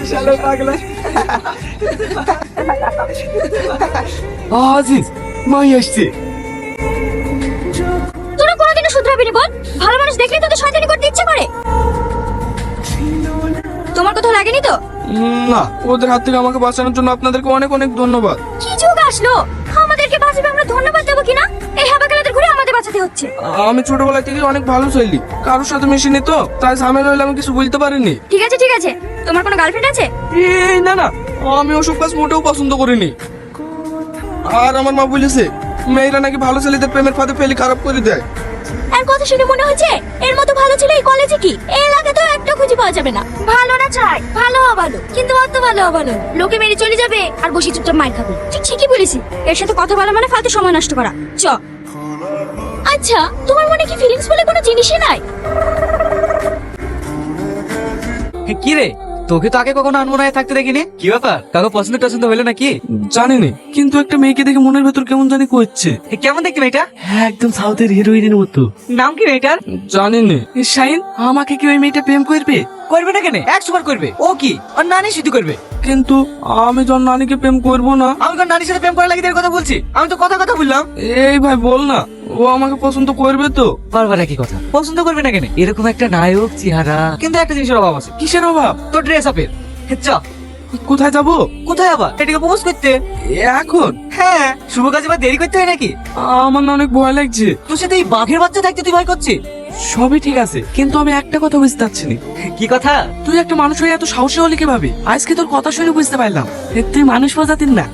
শালা পাগলা। আজিজ মাই আসছে। তোরা কোনোদিনও শুধরাবি না বল? ভালো মানুষ দেখলে তোদের শয়তানি করতে ইচ্ছে করে? তোমার কোথাও লাগেনি তো? না, ওদের হাত থেকে আমাকে বাঁচানোর জন্য আপনাদেরকে অনেক অনেক ধন্যবাদ। কি যুগ আসলো, আমাদেরকে বাঁচাবে আমরা ধন্যবাদ দেবো কিনা? এই হাবাকালাদের ঘুরে আমাদের বাঁচাতে হচ্ছে। আমি ছোটবেলা থেকে অনেক ভালো ছেলে, কারোর সাথে মিশিনি তো, তাই ঝামেলা হলে আমি কিছু বুঝতে পারিনি। ঠিক আছে ঠিক আছে, তোমার কোনো গার্লফ্রেন্ড আছে? এই না না, আমি ওসব কাজ মোটেও পছন্দ করিনি। আর আমার মা বলেছে মেয়েরা নাকি ভালো ছেলেদের প্রেমের ফাঁদে ফেলে খারাপ করে দেয়। এর কথা শুনে মনে হচ্ছে এর মতো ভালো ছিল এই কলেজে কি এই এলাকাতেও একটা খুঁজে পাওয়া যাবে না। ভালো না চাই, ভালো হওয়া ভালো, কিন্তু অত ভালো হওয়া ভালো লোকে মেরে চলে যাবে আর বসে চুপচাপ মার খাবে। তুই ঠিকই বলেছিস, এর সাথে কথা বলা মানে ফালতু সময় নষ্ট করা। চ। আচ্ছা, তোমার মনে কি ফিলিংস বলে কোনো জিনিসই নাই? কি রে, তোকে তো আগে কখনো আনমনায় থাকতে দেখিনি। কি ব্যাপার, কাউকে পছন্দ টছন্দ হলো নাকি? জানিনি, কিন্তু একটা মেয়েকে দেখে মনের ভেতর কেমন জানি করছে। কেমন দেখতে মেয়েটা? একদম সাউথের হিরোইনের মতো। নাম কি মেয়েটার? জানিনি। শাহিন, আমাকে কি ওই মেয়েটা প্রেম করবে? করবে না কেন, 100 বার করবে। ও কি আর নানি শুধু করবে? কিন্তু আমি যখন নানিকে প্রেম করব না। আমি কোন নানির সাথে প্রেম করা লাগি কথা বলছি? আমি তো কথা বললাম। এই ভাই বল না, ও আমাকে পছন্দ করবে তো? বারবার একই কথা, পছন্দ করবে না কেন? এরকম একটা নায়ক চেহারা, কিন্তু একটা জিনিসের অভাব আছে। কিসের অভাব? তোর ড্রেস আপের। চ। কোথায় যাবো? কোথায় আবার? এটাকে প্রপোজ করতে। এখন? হ্যাঁ, শুভ কাজে বা দেরি করতে হয় নাকি? আমার না অনেক ভয় লাগছে। তোর সাথে এই বাঘের বাচ্চা থাকতে তুই ভয় করছিস? সবই ঠিক আছে, কিন্তু আমি একটা কথা বুঝতে পারছি না। কি কথা? তুই একটা মানুষ হয়ে এত সাহসী হলি কিভাবে? আজকে তোর কথা শুনে বুঝতে পারলাম তুই মানুষ প্রজাতির না।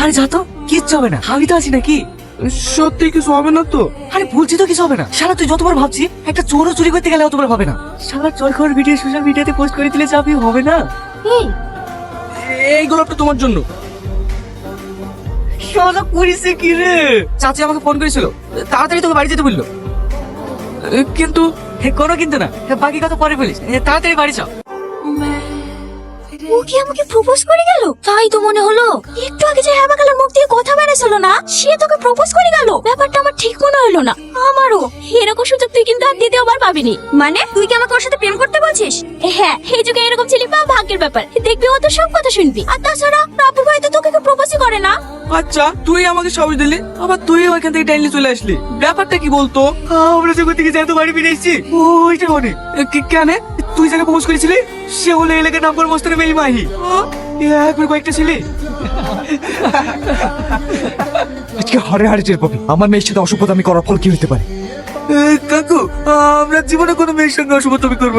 আরে যা তো, কিচ্ছু হবে না, আমি তো আছি নাকি? সত্যি কিছু হবে না তো? আরে বলছি তো কিছু হবে না। শালা তুই যতবার ভাবছি একটা চোরও চুরি করতে গেলে অতবার হবে না। শালা চোর খাওয়ার ভিডিও সোশ্যাল মিডিয়াতে পোস্ট করে দিলে চাপি হবে না। এই গোলাপটা তোমার জন্য। শালা করিছে কি রে? চাচি আমাকে ফোন করেছিল, তাড়াতাড়ি তোকে বাড়ি যেতে বললো। কিন্তু কোনো কিন্তু না, বাকি কথা পরে বলিস, তাড়াতাড়ি বাড়ি যাও। ও কি আমাকে প্রপোজ করে গেল? তাই তো মনে হলো। একটু আগে যে হাবাকালার মুখ দিয়ে কথা বেরেছিল না, সে তোকে প্রপোজ করে গেল। ব্যাপারটা আমার ঠিক মনে হলো না। আমারও এরকম সুযোগ তুই কিন্তু আর দ্বিতীয়বার পাবিনি। মানে তুই কি আমাকে ওর সাথে প্রেম করতে বলছিস? হ্যাঁ, এই যুগে এরকম ছেলে পাওয়া ভাগ্যের ব্যাপার। দেখবি ও তো সব কথা শুনবি। আর তাছাড়া রাপুর ভাই তো তোকে প্রপোজই করে না। আচ্ছা, তুই আমাকে সাহস দিলি, আবার তুই ওইখান থেকে টাইলে চলে আসলি। ব্যাপারটা কি বলতো? আমরা যখন থেকে যেহেতু বাড়ি ফিরে এসেছি, ওইটা মনে কেন? তুই যাকে প্রপোজ করেছিলি সে হলো এলাকার নাম্বার মস্তানের মেয়ে মাহি। একবার কয়েকটা ছেলে আজকে হারে হারে টের পাবি আমার মেয়ের সাথে অসভ্যতা আমি করার ফল কি হতে পারে। কাকু, আমরা জীবনে কোনো মেয়ের সঙ্গে অশুভ তুমি করবো না।